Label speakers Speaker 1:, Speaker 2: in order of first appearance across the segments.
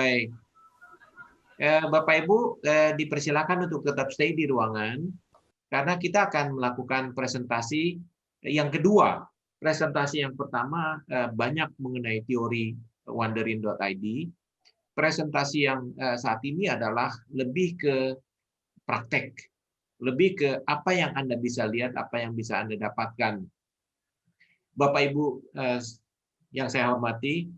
Speaker 1: Baik. Bapak Ibu dipersilakan untuk tetap stay di ruangan karena kita akan melakukan presentasi yang kedua. Presentasi yang pertama banyak mengenai teori Wonderin.id. Presentasi yang saat ini adalah lebih ke praktek, lebih ke apa yang Anda bisa lihat, apa yang bisa Anda dapatkan. Bapak Ibu yang saya hormati,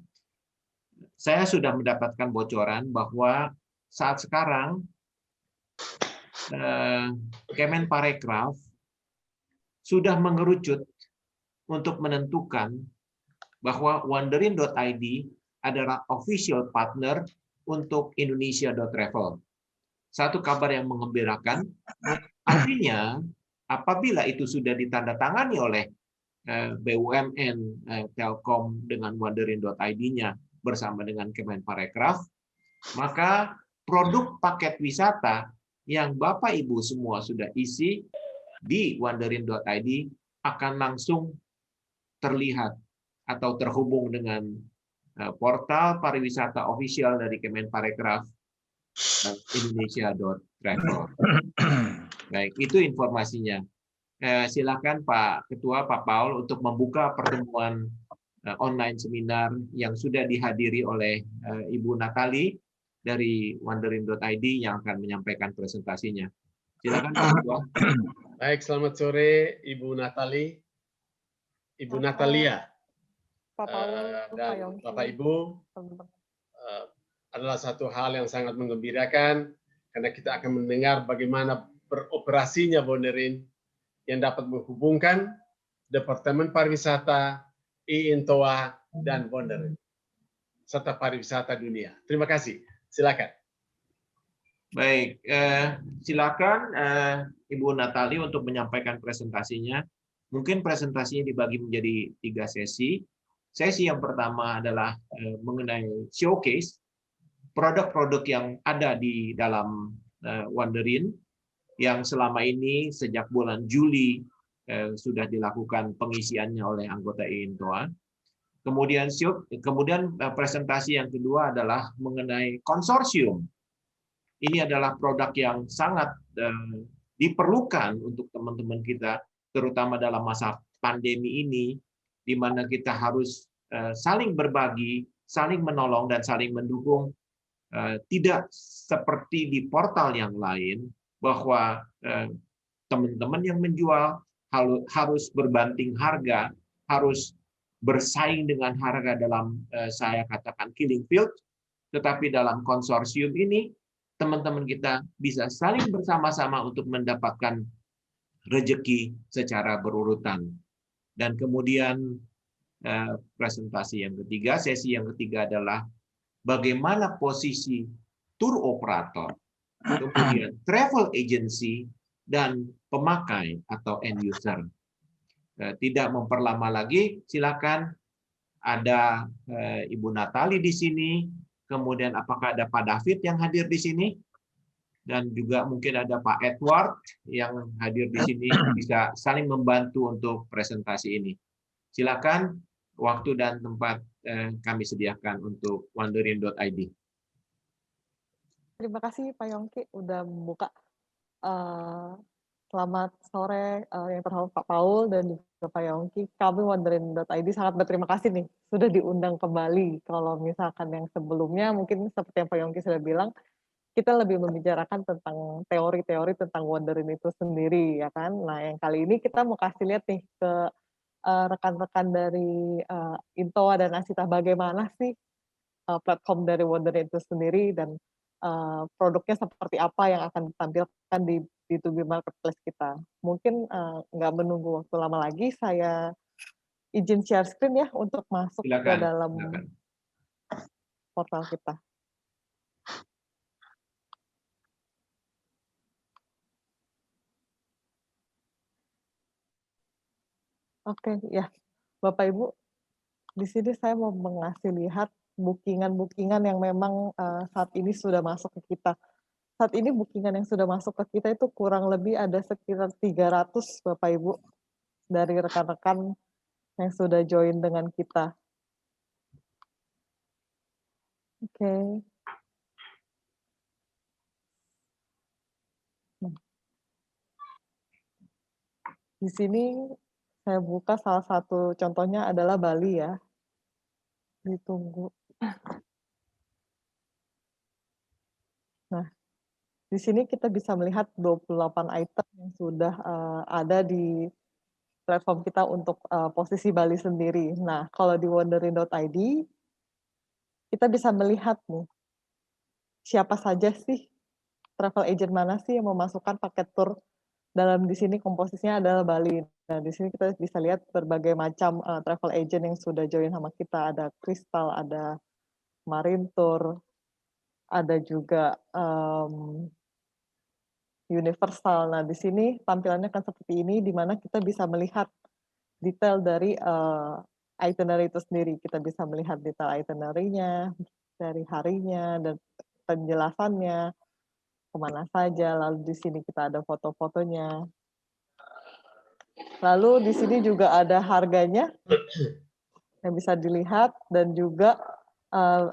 Speaker 1: saya sudah mendapatkan bocoran bahwa saat sekarang Kemenparekraf sudah mengerucut untuk menentukan bahwa Wonderin.id adalah official partner untuk Indonesia.travel. Satu kabar yang mengembirakan, artinya apabila itu sudah ditandatangani oleh BUMN, Telkom dengan Wonderin.id-nya bersama dengan Kemenparekraf, maka produk paket wisata yang Bapak Ibu semua sudah isi di Wonderin.id akan langsung terlihat atau terhubung dengan portal pariwisata official dari Kemenparekraf, Indonesia.travel. Baik, itu informasinya. Silakan Pak Ketua, Pak Paul, untuk membuka pertemuan online seminar yang sudah dihadiri oleh Ibu Natali dari Wonderin.id yang akan menyampaikan presentasinya. Silakan Pak Ketua.
Speaker 2: Baik, selamat sore Ibu Natali, Ibu Natalia,
Speaker 3: Pak Paul,
Speaker 2: dan Bapak Ibu. Adalah satu hal yang sangat menggembirakan karena kita akan mendengar bagaimana beroperasinya Wonderin yang dapat menghubungkan Departemen Pariwisata, IINTOA, dan Wonderin serta pariwisata dunia. Terima kasih. Silakan.
Speaker 1: Baik, silakan Ibu Natali untuk menyampaikan presentasinya. Mungkin presentasinya dibagi menjadi 3 sesi. Sesi yang pertama adalah mengenai showcase produk-produk yang ada di dalam Wonderin yang selama ini sejak bulan Juli sudah dilakukan pengisiannya oleh anggota IINTOA. Kemudian presentasi yang kedua adalah mengenai konsorsium. Ini adalah produk yang sangat diperlukan untuk teman-teman kita, terutama dalam masa pandemi ini, di mana kita harus saling berbagi, saling menolong, dan saling mendukung. Tidak seperti di portal yang lain, bahwa teman-teman yang menjual harus berbanting harga, harus bersaing dengan harga dalam saya katakan killing field, tetapi dalam konsorsium ini teman-teman kita bisa saling bersama-sama untuk mendapatkan rezeki secara berurutan. Dan kemudian presentasi yang ketiga, sesi yang ketiga adalah bagaimana posisi tour operator, kemudian travel agency, dan pemakai atau end user. Tidak memperlama lagi, silakan ada Ibu Natali di sini, kemudian apakah ada Pak David yang hadir di sini, dan juga mungkin ada Pak Edward yang hadir di sini, bisa saling membantu untuk presentasi ini. Silakan, waktu dan tempat kami sediakan untuk Wonderin.id.
Speaker 3: Terima kasih Pak Yongki udah membuka. Selamat sore yang terhormat Pak Paul dan juga Pak Yongki. Kami Wonderin.id sangat berterima kasih nih sudah diundang kembali. Kalau misalkan yang sebelumnya mungkin seperti yang Pak Yongki sudah bilang, kita lebih membicarakan tentang teori-teori tentang Wonderin itu sendiri, ya kan? Nah, yang kali ini kita mau kasih lihat nih ke rekan-rekan dari INTOA dan Asita bagaimana sih platform dari Wonderin itu sendiri dan produknya seperti apa yang akan ditampilkan di B2B Marketplace kita. Mungkin nggak menunggu waktu lama lagi, saya izin share screen ya untuk masuk ke dalam portal kita. Oke, ya. Bapak Ibu, di sini saya mau mengasih lihat bookingan-bookingan yang memang saat ini sudah masuk ke kita. Saat ini bookingan yang sudah masuk ke kita itu kurang lebih ada sekitar 300 Bapak Ibu dari rekan-rekan yang sudah join dengan kita. Oke. Di sini saya buka salah satu contohnya adalah Bali ya. Ditunggu. Nah, di sini kita bisa melihat 28 item yang sudah ada di platform kita untuk posisi Bali sendiri. Nah, kalau di wonderin.id kita bisa melihat nih siapa saja sih travel agent mana sih yang memasukkan paket tour dalam di sini komposisinya adalah Bali. Nah, di sini kita bisa lihat berbagai macam travel agent yang sudah join sama kita. Ada Crystal, ada Marine Tour, ada juga Universal. Nah, di sini tampilannya akan seperti ini, di mana kita bisa melihat detail dari itinerary itu sendiri. Kita bisa melihat detail itinerary-nya, dari harinya, dan penjelasannya, kemana saja. Lalu di sini kita ada foto-fotonya. Lalu di sini juga ada harganya yang bisa dilihat, dan juga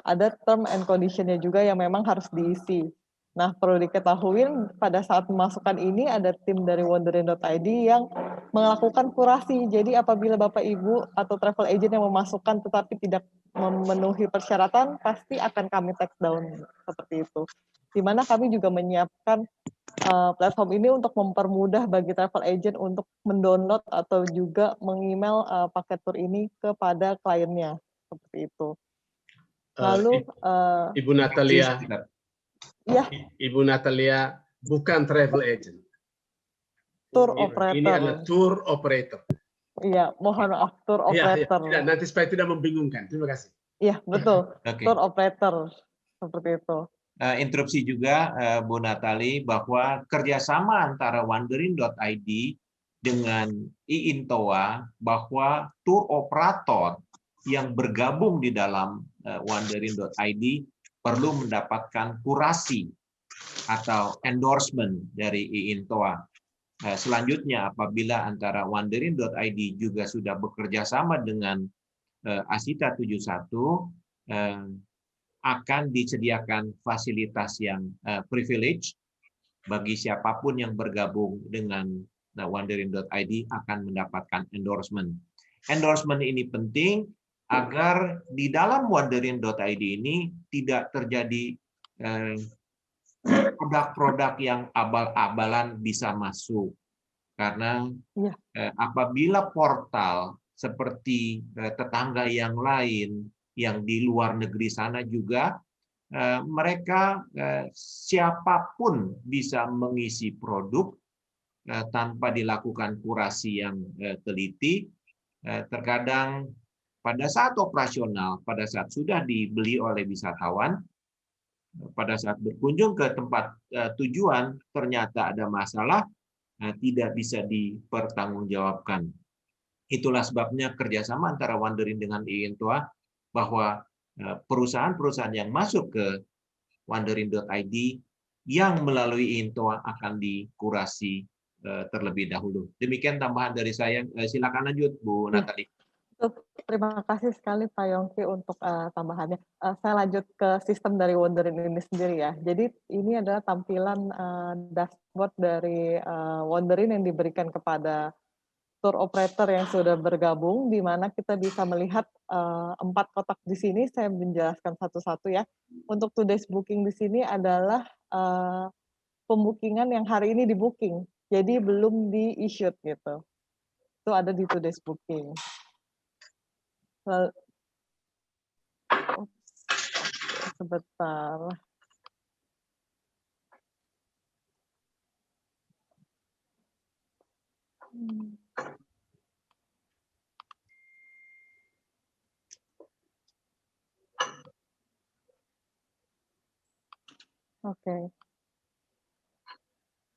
Speaker 3: ada term and condition-nya juga yang memang harus diisi. Nah, perlu diketahui pada saat memasukkan ini ada tim dari wonderin.id yang melakukan kurasi. Jadi apabila Bapak Ibu atau travel agent yang memasukkan tetapi tidak memenuhi persyaratan, pasti akan kami take down seperti itu. Di mana kami juga menyiapkan platform ini untuk mempermudah bagi travel agent untuk mendownload atau juga meng-email paket tour ini kepada kliennya, seperti itu. Lalu,
Speaker 2: Ibu Natalia,
Speaker 3: ya,
Speaker 2: Ibu Natalia bukan travel agent.
Speaker 3: tour
Speaker 2: Ini
Speaker 3: operator.
Speaker 2: adalah tour operator.
Speaker 3: Iya, mohon maaf, tour
Speaker 2: Iya,
Speaker 3: operator.
Speaker 2: tidak, nanti supaya tidak membingungkan. Terima kasih.
Speaker 3: Iya, betul.
Speaker 1: Oke.
Speaker 3: Tour operator, seperti itu.
Speaker 1: Interupsi juga Bu Natali bahwa kerjasama antara wonderin.id dengan iIntoa bahwa tour operator yang bergabung di dalam wonderin.id perlu mendapatkan kurasi atau endorsement dari iIntoa. Selanjutnya apabila antara wonderin.id juga sudah bekerja sama dengan Asita 71 akan disediakan fasilitas yang privilege bagi siapapun yang bergabung dengan wonderin.id akan mendapatkan endorsement. Endorsement ini penting agar di dalam wonderin.id ini tidak terjadi produk-produk yang abal-abalan bisa masuk. Karena apabila portal seperti tetangga yang lain yang di luar negeri sana juga, mereka siapapun bisa mengisi produk tanpa dilakukan kurasi yang teliti. Terkadang pada saat operasional, pada saat sudah dibeli oleh wisatawan, pada saat berkunjung ke tempat tujuan ternyata ada masalah, tidak bisa dipertanggungjawabkan. Itulah sebabnya kerjasama antara Wonderin dengan iIntoa bahwa perusahaan-perusahaan yang masuk ke wonderin.id yang melalui iIntoa akan dikurasi terlebih dahulu. Demikian tambahan dari saya. Silakan lanjut, Bu Natali.
Speaker 3: Terima kasih sekali Pak Yongki untuk tambahannya. Saya lanjut ke sistem dari Wonderin ini sendiri ya. Jadi ini adalah tampilan dashboard dari Wonderin yang diberikan kepada tour operator yang sudah bergabung, di mana kita bisa melihat 4 kotak di sini. Saya menjelaskan satu-satu ya. Untuk today's booking di sini adalah pembukingan yang hari ini di booking, jadi belum di-issued gitu. Itu ada di today's booking. Sebentar. Oke.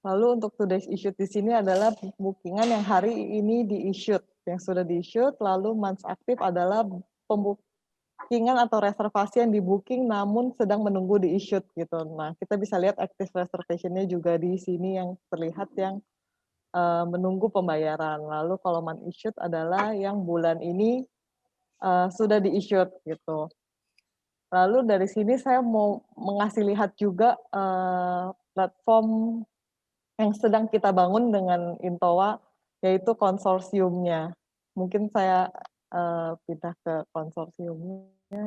Speaker 3: Lalu untuk today's issued di sini adalah bookingan yang hari ini di-issued, yang sudah di-issued. Lalu months aktif adalah pembukingan atau reservasi yang di-booking namun sedang menunggu di-issued gitu. Nah, kita bisa lihat active reservation-nya juga di sini yang terlihat yang menunggu pembayaran. Lalu kalau month issued adalah yang bulan ini sudah di-issued gitu. Lalu dari sini saya mau mengasih lihat juga platform yang sedang kita bangun dengan Intoa yaitu konsorsiumnya. Mungkin saya pindah ke konsorsiumnya.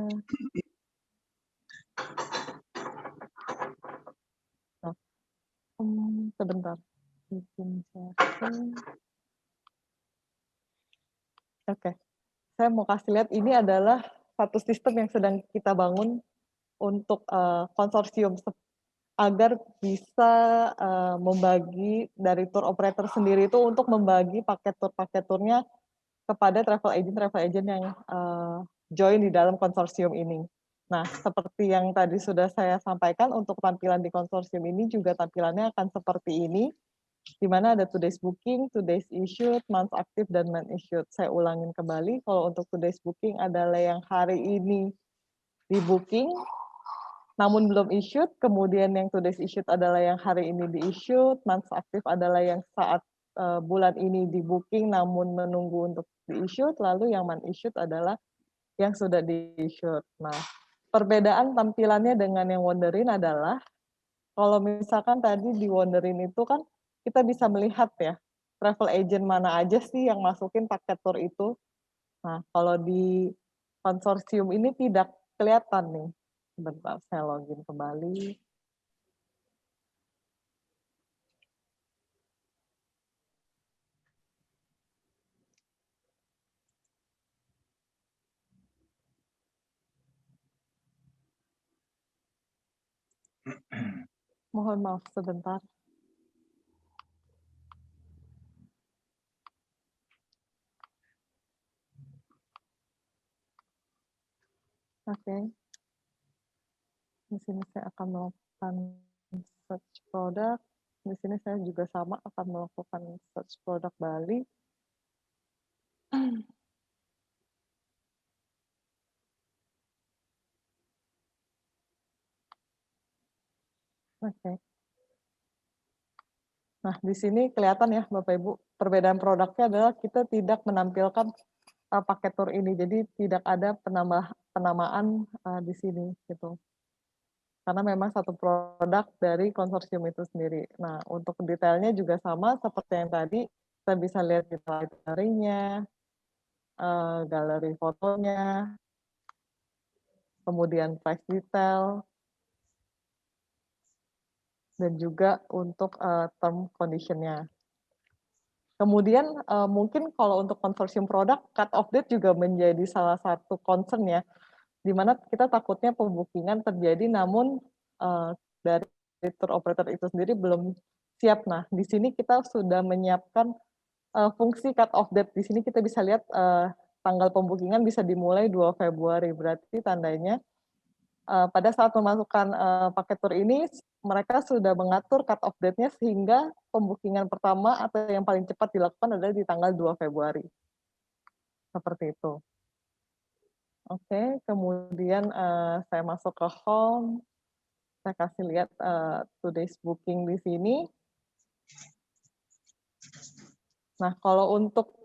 Speaker 3: Nah, sebentar. Bikin sharing. Oke, saya mau kasih lihat ini adalah satu sistem yang sedang kita bangun untuk konsorsium agar bisa membagi dari tour operator sendiri itu untuk membagi paket turnya kepada travel agent yang join di dalam konsorsium ini. Nah, seperti yang tadi sudah saya sampaikan, untuk tampilan di konsorsium ini juga tampilannya akan seperti ini, di mana ada today's booking, today's issued, month active, dan month issued. Saya ulangin kembali, kalau untuk today's booking adalah yang hari ini di booking, namun belum issued, kemudian yang today's issued adalah yang hari ini di issued, month active adalah yang saat bulan ini di booking namun menunggu untuk di issued, lalu yang month issued adalah yang sudah di issued. Nah, perbedaan tampilannya dengan yang Wonderin adalah, kalau misalkan tadi di Wonderin itu kan kita bisa melihat ya, travel agent mana aja sih yang masukin paket tour itu. Nah, kalau di konsorsium ini tidak kelihatan nih. Bentar, saya login kembali. Mohon maaf sebentar. Oke. Di sini saya akan melakukan search produk. Di sini saya juga sama akan melakukan search produk Bali. Oke. Nah, di sini kelihatan ya Bapak Ibu, perbedaan produknya adalah kita tidak menampilkan paket tour ini, jadi tidak ada penamaan di sini gitu. Karena memang satu produk dari konsorsium itu sendiri. Nah, untuk detailnya juga sama seperti yang tadi, kita bisa lihat detail itinerary-nya, galeri fotonya, kemudian price detail, dan juga untuk term condition-nya. Kemudian mungkin kalau untuk konsorsium produk, cut off date juga menjadi salah satu concern ya, di mana kita takutnya pembookingan terjadi namun dari tour operator itu sendiri belum siap. Nah, di sini kita sudah menyiapkan fungsi cut off date. Di sini kita bisa lihat tanggal pembookingan bisa dimulai 2 Februari, berarti tandanya pada saat memasukkan paket tour ini, mereka sudah mengatur cut off date-nya sehingga pembookingan pertama atau yang paling cepat dilakukan adalah di tanggal 2 Februari. Seperti itu. Oke, kemudian saya masuk ke home. Saya kasih lihat today's booking di sini. Nah, kalau untuk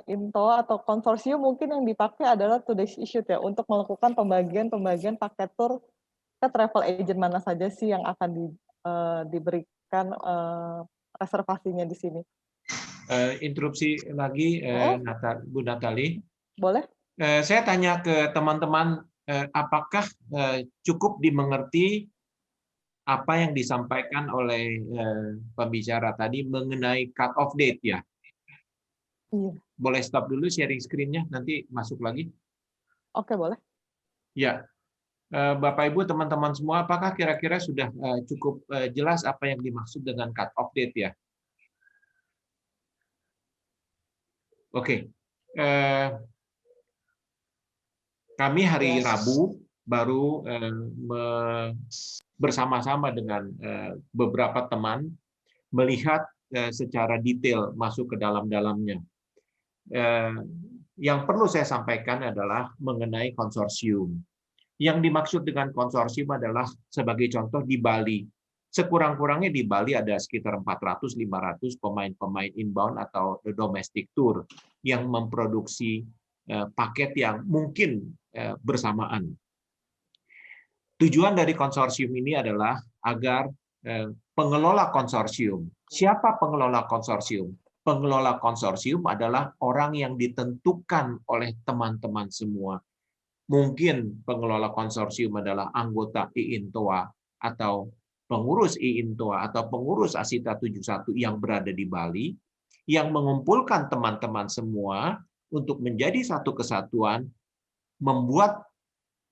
Speaker 3: Into atau konsorsium mungkin yang dipakai adalah today's issued ya, untuk melakukan pembagian paket tour ke travel agent mana saja sih yang akan diberikan reservasinya di sini.
Speaker 1: Interupsi lagi, Bu Natali.
Speaker 3: Boleh?
Speaker 1: Saya tanya ke teman-teman, apakah cukup dimengerti apa yang disampaikan oleh pembicara tadi mengenai cut off date ya?
Speaker 3: Iya.
Speaker 1: Boleh stop dulu sharing screen-nya, nanti masuk lagi.
Speaker 3: Oke, boleh.
Speaker 1: Ya, Bapak Ibu, teman-teman semua, apakah kira-kira sudah cukup jelas apa yang dimaksud dengan cut off date ya? Oke. Kami hari Rabu baru bersama-sama dengan beberapa teman melihat secara detail masuk ke dalam-dalamnya. Yang perlu saya sampaikan adalah mengenai konsorsium. Yang dimaksud dengan konsorsium adalah sebagai contoh di Bali. Sekurang-kurangnya di Bali ada sekitar 400-500 pemain-pemain inbound atau domestic tour yang memproduksi paket yang mungkin bersamaan. Tujuan dari konsorsium ini adalah agar pengelola konsorsium, siapa pengelola konsorsium? pengelola konsorsium adalah orang yang ditentukan oleh teman-teman semua. Mungkin pengelola konsorsium adalah anggota IINTOA atau pengurus IINTOA atau pengurus Asita 71 yang berada di Bali, yang mengumpulkan teman-teman semua untuk menjadi satu kesatuan, membuat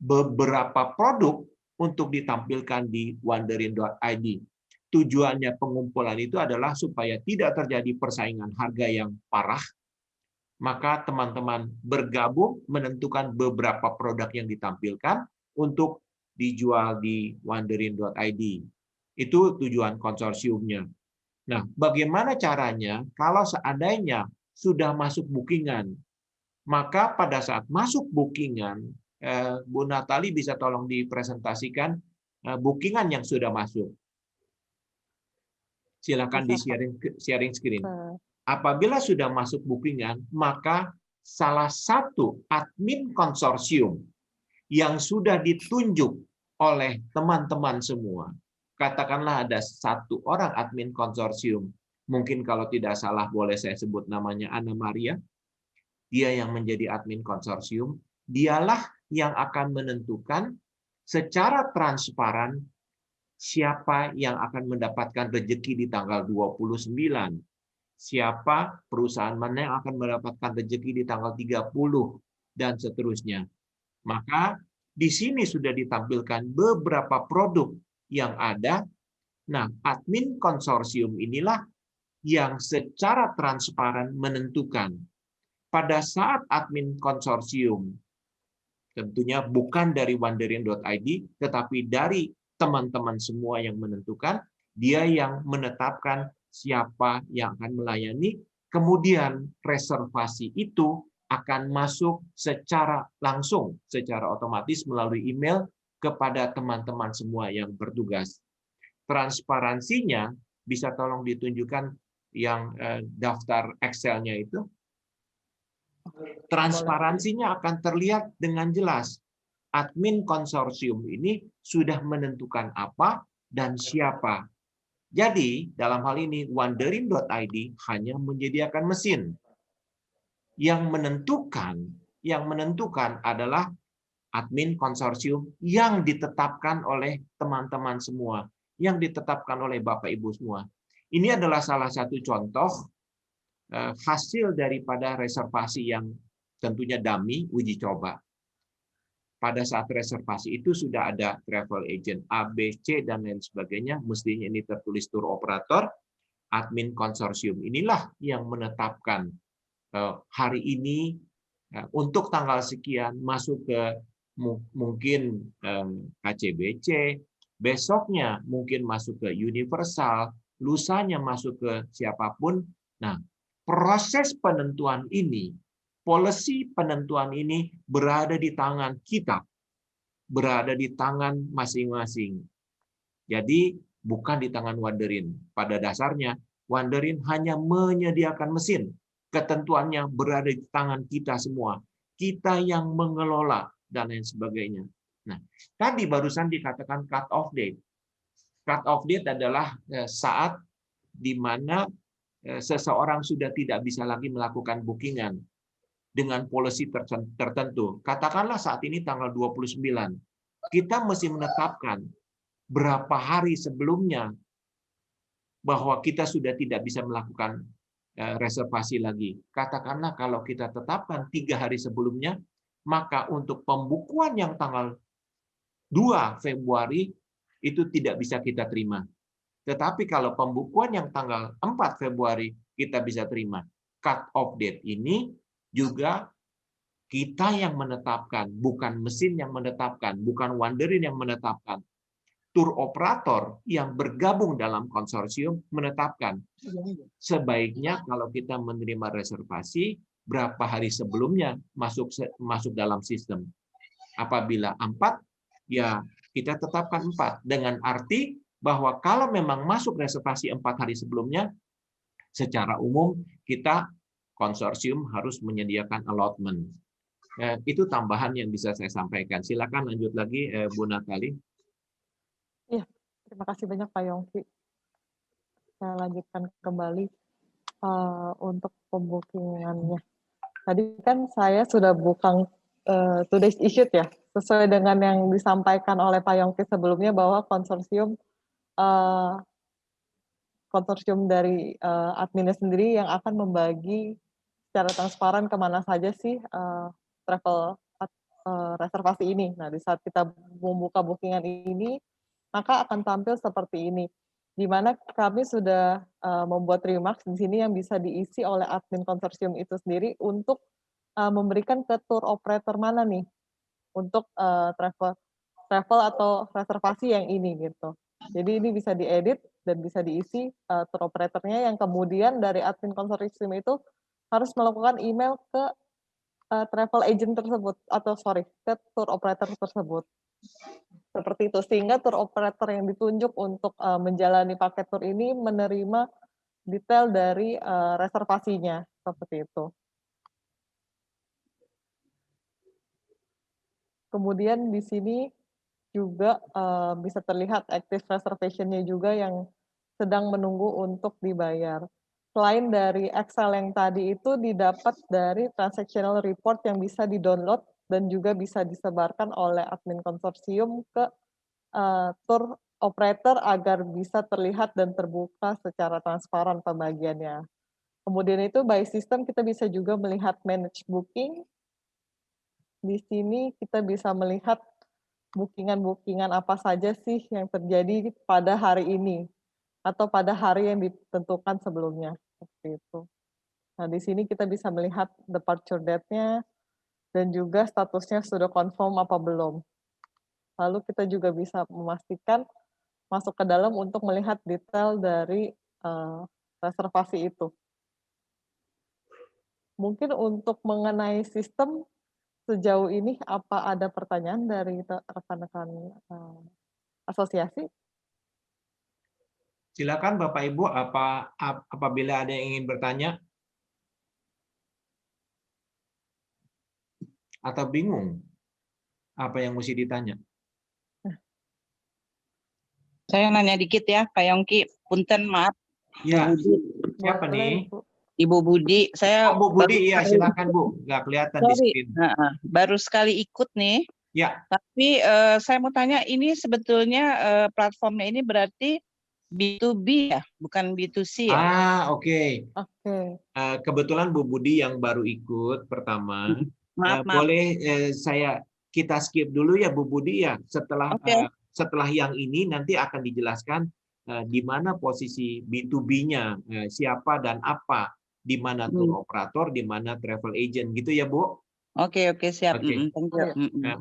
Speaker 1: beberapa produk untuk ditampilkan di wanderin.id. Tujuannya pengumpulan itu adalah supaya tidak terjadi persaingan harga yang parah, maka teman-teman bergabung menentukan beberapa produk yang ditampilkan untuk dijual di wanderin.id. Itu tujuan konsorsiumnya. Nah, bagaimana caranya kalau seandainya sudah masuk bookingan? Maka pada saat masuk bookingan, Bu Natali bisa tolong dipresentasikan bookingan yang sudah masuk. Silakan di sharing screen. Apabila sudah masuk bookingan, maka salah satu admin konsorsium yang sudah ditunjuk oleh teman-teman semua, katakanlah ada satu orang admin konsorsium, mungkin kalau tidak salah boleh saya sebut namanya Anna Maria, dia yang menjadi admin konsorsium, dialah yang akan menentukan secara transparan siapa yang akan mendapatkan rezeki di tanggal 29. Siapa perusahaan mana yang akan mendapatkan rezeki di tanggal 30 dan seterusnya. Maka di sini sudah ditampilkan beberapa produk yang ada. Nah, admin konsorsium inilah yang secara transparan menentukan. Pada saat admin konsorsium, tentunya bukan dari wanderin.id, tetapi dari teman-teman semua yang menentukan, dia yang menetapkan siapa yang akan melayani, kemudian reservasi itu akan masuk secara langsung, secara otomatis melalui email kepada teman-teman semua yang bertugas. Transparansinya bisa tolong ditunjukkan yang daftar Excel-nya itu. Transparansinya akan terlihat dengan jelas. Admin konsorsium ini sudah menentukan apa dan siapa. Jadi, dalam hal ini, wanderin.id hanya menyediakan mesin. Yang menentukan adalah admin konsorsium yang ditetapkan oleh teman-teman semua, yang ditetapkan oleh Bapak Ibu semua. Ini adalah salah satu contoh hasil daripada reservasi yang tentunya dummy, uji coba. Pada saat reservasi itu sudah ada travel agent A, B, C, dan lain sebagainya. Mestinya ini tertulis tour operator. Admin konsorsium inilah yang menetapkan hari ini untuk tanggal sekian masuk ke mungkin KCBC, besoknya mungkin masuk ke Universal, lusanya masuk ke siapapun. Nah, proses penentuan ini, policy penentuan ini berada di tangan kita, berada di tangan masing-masing. Jadi bukan di tangan Wanderin. Pada dasarnya, Wanderin hanya menyediakan mesin. Ketentuannya berada di tangan kita semua. Kita yang mengelola dan lain sebagainya. Nah, tadi barusan dikatakan cut off date. Cut off date adalah saat di mana seseorang sudah tidak bisa lagi melakukan bookingan dengan policy tertentu. Katakanlah saat ini tanggal 29. Kita mesti menetapkan berapa hari sebelumnya bahwa kita sudah tidak bisa melakukan reservasi lagi. Katakanlah kalau kita tetapkan 3 hari sebelumnya, maka untuk pembukuan yang tanggal 2 Februari itu tidak bisa kita terima. Tetapi kalau pembukuan yang tanggal 4 Februari kita bisa terima. Cut off date ini juga kita yang menetapkan, bukan mesin yang menetapkan, bukan Wanderin yang menetapkan. Tour operator yang bergabung dalam konsorsium menetapkan. Sebaiknya kalau kita menerima reservasi, berapa hari sebelumnya masuk dalam sistem. Apabila 4, ya kita tetapkan 4. Dengan arti bahwa kalau memang masuk reservasi 4 hari sebelumnya, secara umum kita konsorsium harus menyediakan allotment. Itu tambahan yang bisa saya sampaikan. Silakan lanjut lagi, Bu Natali.
Speaker 3: Iya, terima kasih banyak Pak Yongki. Saya lanjutkan kembali. untuk pembookingannya. Tadi kan saya sudah booking today's issued ya, sesuai dengan yang disampaikan oleh Pak Yongki sebelumnya bahwa konsorsium dari adminnya sendiri yang akan membagi secara transparan kemana saja sih travel reservasi ini. Nah, di saat kita membuka bookingan ini, maka akan tampil seperti ini, di mana kami sudah membuat remarks di sini yang bisa diisi oleh admin konsorsium itu sendiri untuk memberikan ke tour operator mana nih untuk travel atau reservasi yang ini gitu. Jadi ini bisa diedit dan bisa diisi tour operatornya yang kemudian dari admin konsorsium itu harus melakukan email ke travel agent tersebut atau ke tour operator tersebut. Seperti itu, sehingga tour operator yang ditunjuk untuk menjalani paket tour ini menerima detail dari reservasinya, seperti itu. Kemudian di sini juga bisa terlihat active reservation-nya juga yang sedang menunggu untuk dibayar. Selain dari Excel yang tadi itu didapat dari transactional report yang bisa di-download dan juga bisa disebarkan oleh admin konsorsium ke tour operator agar bisa terlihat dan terbuka secara transparan pembagiannya. Kemudian itu by system kita bisa juga melihat manage booking. Di sini kita bisa melihat bookingan-bookingan apa saja sih yang terjadi pada hari ini atau pada hari yang ditentukan sebelumnya, seperti itu. Nah, di sini kita bisa melihat departure date-nya dan juga statusnya sudah confirm apa belum. Lalu kita juga bisa memastikan masuk ke dalam untuk melihat detail dari reservasi itu. Mungkin untuk mengenai sistem, sejauh ini apa ada pertanyaan dari rekan-rekan asosiasi?
Speaker 1: Silakan Bapak Ibu, apabila ada yang ingin bertanya atau bingung apa yang mesti ditanya.
Speaker 4: Saya nanya dikit ya, Pak Yongki. Punten, maaf.
Speaker 1: Ya,
Speaker 4: Bu Budi.
Speaker 1: siapa
Speaker 3: Boleh,
Speaker 1: nih?
Speaker 3: Bu.
Speaker 4: Ibu Budi. Saya
Speaker 1: Bu Budi, ya silakan Bu. Nggak kelihatan di
Speaker 4: sorry,
Speaker 1: screen.
Speaker 4: baru sekali ikut nih.
Speaker 1: Ya.
Speaker 4: Tapi saya mau tanya, ini sebetulnya platformnya ini berarti B2B ya, bukan B2C ya?
Speaker 1: Oke. Kebetulan Bu Budi yang baru ikut pertama.
Speaker 4: Maaf.
Speaker 1: Boleh kita skip dulu ya Bu Budi ya. Setelah yang ini nanti akan dijelaskan di mana posisi B2B-nya, siapa dan apa, di mana tour operator, di mana travel agent gitu ya Bu.
Speaker 4: Oke, siap.
Speaker 1: Oke.
Speaker 4: Thank you.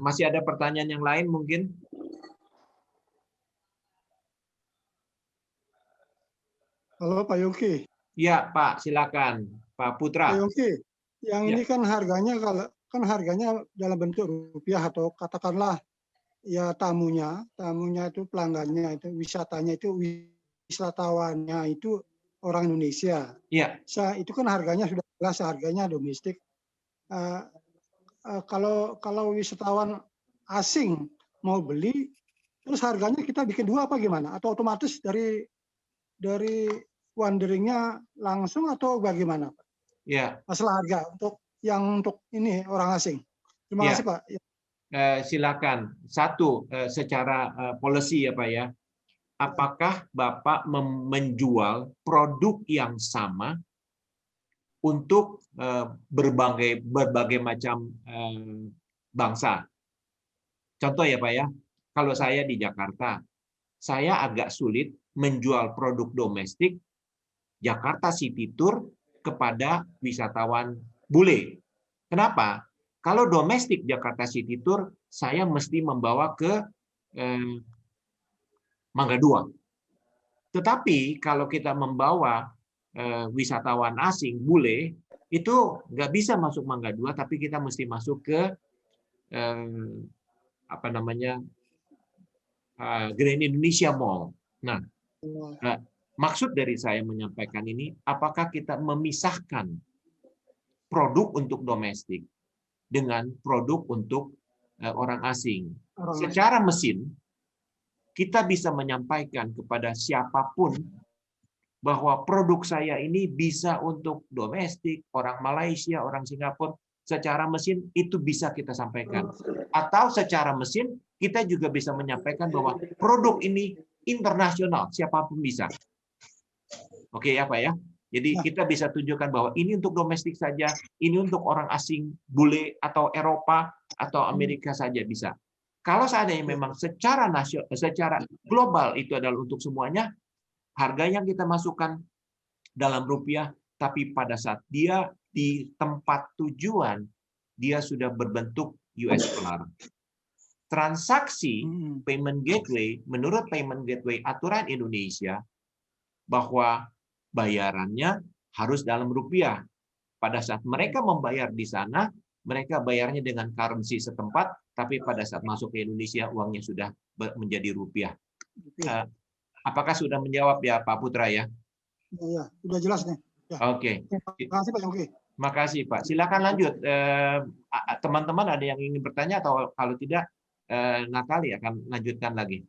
Speaker 1: Masih ada pertanyaan yang lain mungkin?
Speaker 5: Halo Pak Yongki.
Speaker 1: Ya Pak, silakan Pak Putra.
Speaker 5: Pak Yongki, yang
Speaker 1: Ya.
Speaker 5: ini kan harganya dalam bentuk rupiah atau katakanlah ya tamunya itu pelanggannya itu wisatanya itu wisatawannya itu orang Indonesia.
Speaker 1: Iya.
Speaker 5: Itu kan harganya sudah jelas harganya domestik. Kalau wisatawan asing mau beli, terus harganya kita bikin dua apa gimana? Atau otomatis dari wanderingnya langsung atau bagaimana, Pak?
Speaker 1: Ya.
Speaker 5: Masalah harga untuk ini orang asing. Terima kasih Pak.
Speaker 1: Silakan. Satu, secara policy ya Pak ya. Apakah Bapak menjual produk yang sama untuk berbagai macam bangsa? Contoh ya Pak ya. Kalau saya di Jakarta, saya agak sulit menjual produk domestik Jakarta City Tour kepada wisatawan bule. Kenapa? Kalau domestik Jakarta City Tour, saya mesti membawa ke Mangga 2. Tetapi kalau kita membawa wisatawan asing bule, itu nggak bisa masuk Mangga 2, tapi kita mesti masuk ke Grand Indonesia Mall. Nah, maksud dari saya menyampaikan ini, apakah kita memisahkan produk untuk domestik dengan produk untuk orang asing? Secara mesin, kita bisa menyampaikan kepada siapapun bahwa produk saya ini bisa untuk domestik, orang Malaysia, orang Singapura, secara mesin itu bisa kita sampaikan. Atau secara mesin kita juga bisa menyampaikan bahwa produk ini internasional, siapapun bisa. Oke ya Pak ya? Jadi kita bisa tunjukkan bahwa ini untuk domestik saja, ini untuk orang asing, bule atau Eropa atau Amerika saja bisa. Kalau seandainya memang secara nasional, secara global itu adalah untuk semuanya, harga yang kita masukkan dalam rupiah, tapi pada saat dia di tempat tujuan, dia sudah berbentuk US dollar. Transaksi payment gateway, menurut payment gateway aturan Indonesia, bahwa bayarannya harus dalam rupiah. Pada saat mereka membayar di sana, mereka bayarnya dengan currency setempat, tapi pada saat masuk ke Indonesia, uangnya sudah menjadi rupiah. Apakah sudah menjawab ya Pak Putra ya?
Speaker 5: Iya, sudah jelas nih. Ya.
Speaker 1: Oke.
Speaker 5: Terima kasih Pak Yongki.
Speaker 1: Makasih Pak. Silakan lanjut. Teman-teman ada yang ingin bertanya atau kalau tidak, Natali akan lanjutkan lagi.